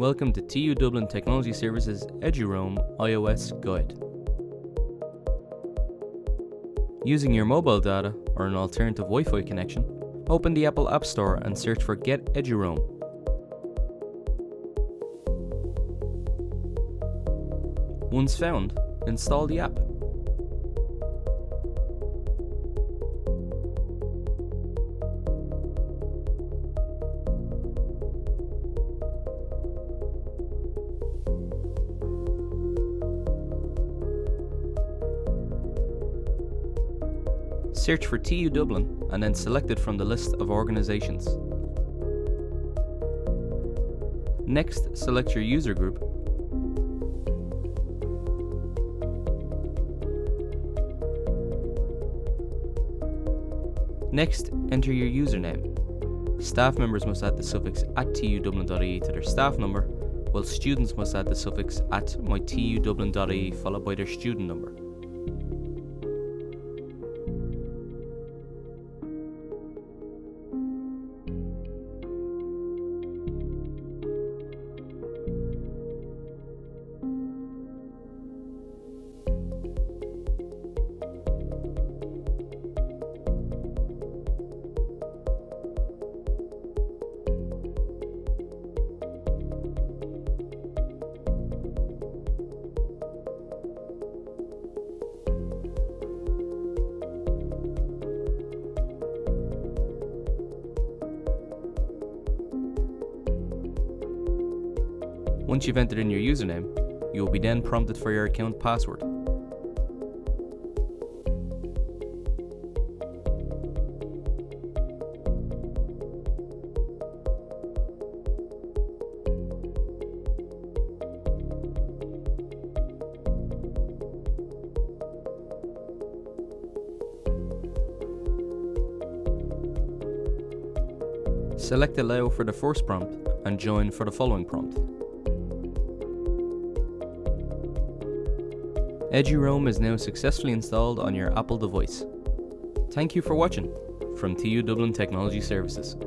Welcome to TU Dublin Technology Services Eduroam iOS Guide. Using your mobile data or an alternative Wi-Fi connection, open the Apple App Store and search for Get Eduroam. Once found, install the app. Search for TU Dublin and then select it from the list of organisations. Next, select your user group. Next, enter your username. Staff members must add the suffix @tudublin.ie to their staff number, while students must add the suffix @mytudublin.ie followed by their student number. Once you've entered in your username, you will be then prompted for your account password. Select Allow for the first prompt and Join for the following prompt. Eduroam is now successfully installed on your Apple device. Thank you for watching from TU Dublin Technology Services.